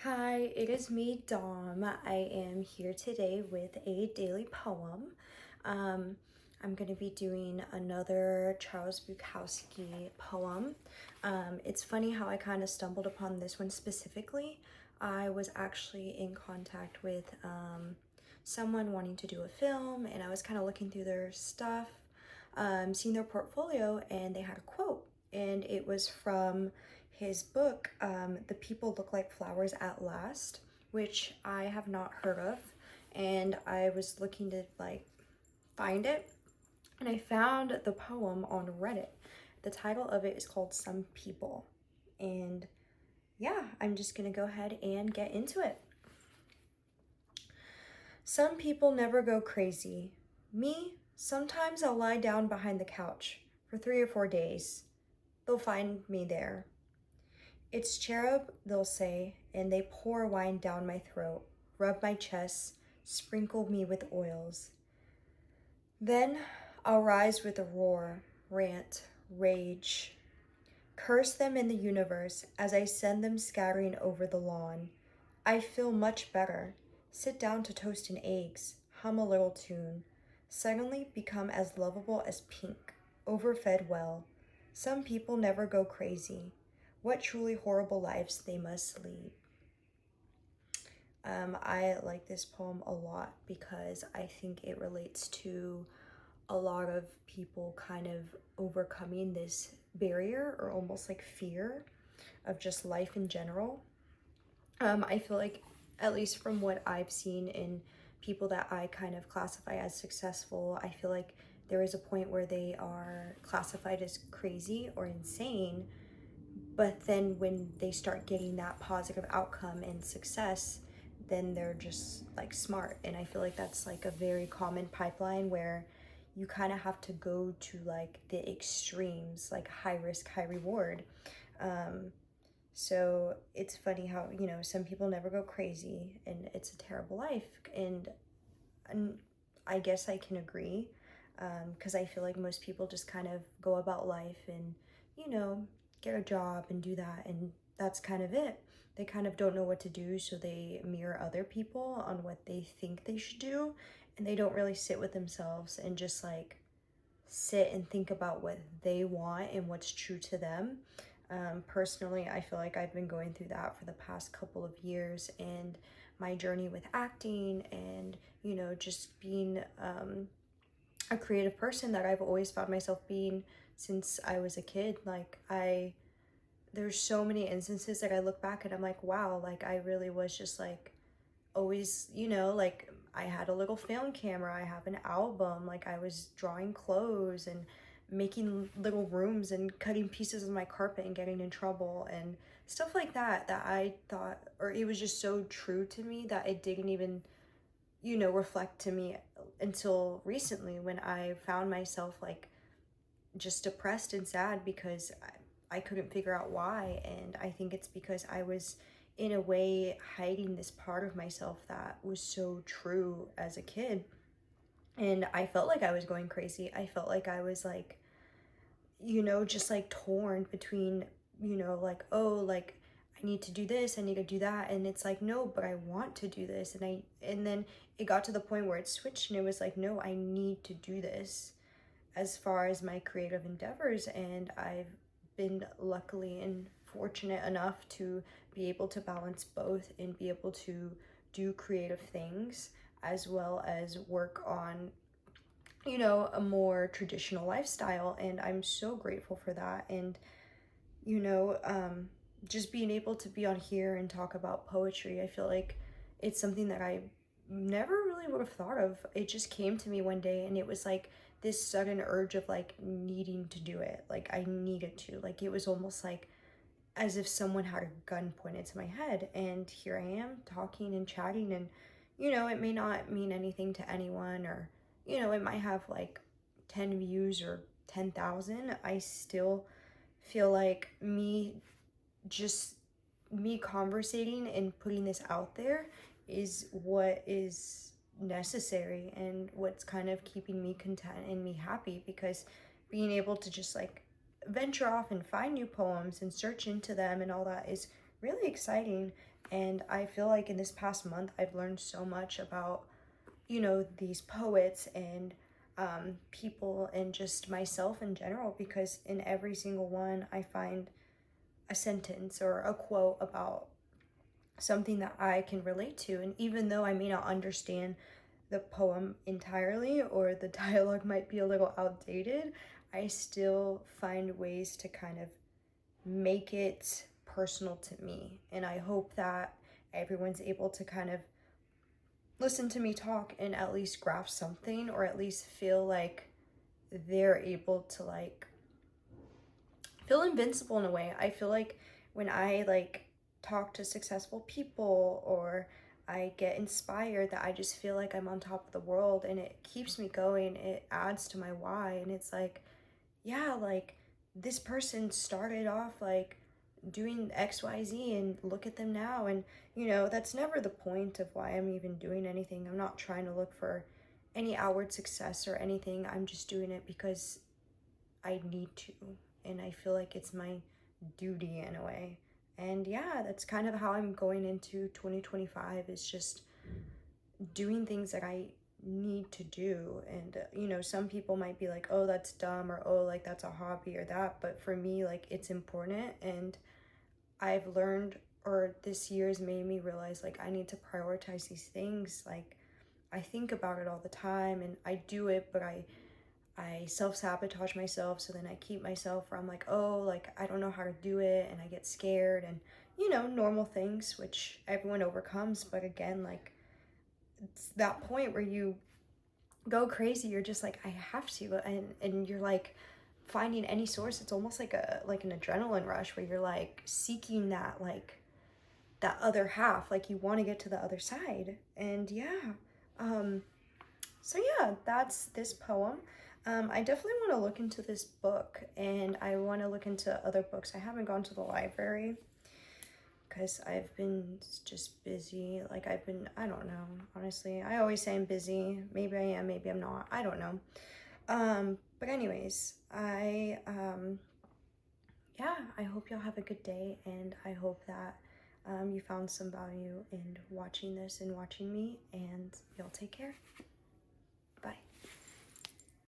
Hi, it is me, Dom. I am here today with a daily poem. Um, I'm going to be doing another Charles Bukowski poem. It's funny how I kind of stumbled upon this one specifically. I was actually in contact with someone wanting to do a film, and I was kind of looking through their stuff, seeing their portfolio, and they had a quote, and it was from his book, The People Look Like Flowers at Last, which I have not heard of. And I was looking to find it, and I found the poem on Reddit. The title of it is called Some People. And yeah, I'm just gonna go ahead and get into it. Some people never go crazy. Me, sometimes I'll lie down behind the couch for 3 or 4 days. They'll find me there. It's cherub, they'll say, and they pour wine down my throat, rub my chest, sprinkle me with oils. Then I'll rise with a roar, rant, rage, curse them in the universe as I send them scattering over the lawn. I feel much better. Sit down to toast and eggs, hum a little tune. Suddenly become as lovable as pink, overfed well. Some people never go crazy. What truly horrible lives they must lead. I like this poem a lot because I think it relates to a lot of people kind of overcoming this barrier or almost like fear of just life in general. I feel like, at least from what I've seen in people that I kind of classify as successful, I feel like there is a point where they are classified as crazy or insane, but then when they start getting that positive outcome and success, then they're just like smart. And I feel like that's like a very common pipeline where you kind of have to go to like the extremes, like high risk, high reward. So it's funny how, some people never go crazy and it's a terrible life. And I guess I can agree, because I feel like most people just kind of go about life and, get a job and do that. And that's kind of it. They kind of don't know what to do, so they mirror other people on what they think they should do. And they don't really sit with themselves and just like sit and think about what they want and what's true to them. Personally, I feel like I've been going through that for the past couple of years, and my journey with acting and, just being a creative person that I've always found myself being since I was a kid. There's so many instances that I look back and I'm like, wow, like I really was just like always, like I had a little film camera, I have an album, like I was drawing clothes and making little rooms and cutting pieces of my carpet and getting in trouble and stuff like that, that I thought, or it was just so true to me that it didn't even, reflect to me until recently when I found myself like just depressed and sad because I couldn't figure out why. And I think it's because I was in a way hiding this part of myself that was so true as a kid. And I felt like I was going crazy. I felt like I was like, just like torn between, like, oh, like I need to do this, I need to do that. And it's like, no, but I want to do this. And then it got to the point where it switched and it was like, no, I need to do this as far as my creative endeavors. And I've been luckily and fortunate enough to be able to balance both and be able to do creative things as well as work on, a more traditional lifestyle. And I'm so grateful for that. And, you know, um, just being able to be on here and talk about poetry, I feel like it's something that I never really would have thought of. It just came to me one day and it was like this sudden urge of like needing to do it. Like I needed to. Like it was almost like as if someone had a gun pointed to my head. And here I am talking and chatting, and it may not mean anything to anyone, or it might have like 10 views or 10,000. I still feel like just me conversating and putting this out there is what is necessary and what's kind of keeping me content and me happy, because being able to just like venture off and find new poems and search into them and all that is really exciting. And I feel like in this past month, I've learned so much about, you know, these poets and people and just myself in general, because in every single one, I find a sentence or a quote about something that I can relate to. And even though I may not understand the poem entirely, or the dialogue might be a little outdated, I still find ways to kind of make it personal to me. And I hope that everyone's able to kind of listen to me talk and at least grasp something, or at least feel like they're able to like feel invincible in a way. I feel like when I like talk to successful people, or I get inspired, that I just feel like I'm on top of the world, and it keeps me going. It adds to my why. And it's like, yeah, like this person started off like doing XYZ, and look at them now. And you know, that's never the point of why I'm even doing anything. I'm not trying to look for any outward success or anything. I'm just doing it because I need to, and I feel like it's my duty in a way. And yeah, that's kind of how I'm going into 2025, is just doing things that I need to do. And you know, some people might be like, oh, that's dumb, or oh, like that's a hobby or that, but for me, like, it's important. And I've learned, or this year's made me realize, like, I need to prioritize these things. Like, I think about it all the time and I do it, but I self-sabotage myself. So then I keep myself where I'm like, oh, like I don't know how to do it, and I get scared, and you know, normal things which everyone overcomes. But again, like, it's that point where you go crazy. You're just like, I have to. And you're like finding any source. It's almost like an adrenaline rush, where you're like seeking that, like that other half, like you want to get to the other side. And yeah, so yeah, that's this poem. I definitely want to look into this book, and I want to look into other books. I haven't gone to the library because I've been just busy. Like, I don't know, honestly. I always say I'm busy. Maybe I am, maybe I'm not. I don't know. But anyways, yeah, I hope y'all have a good day, and I hope that you found some value in watching this and watching me, and y'all take care.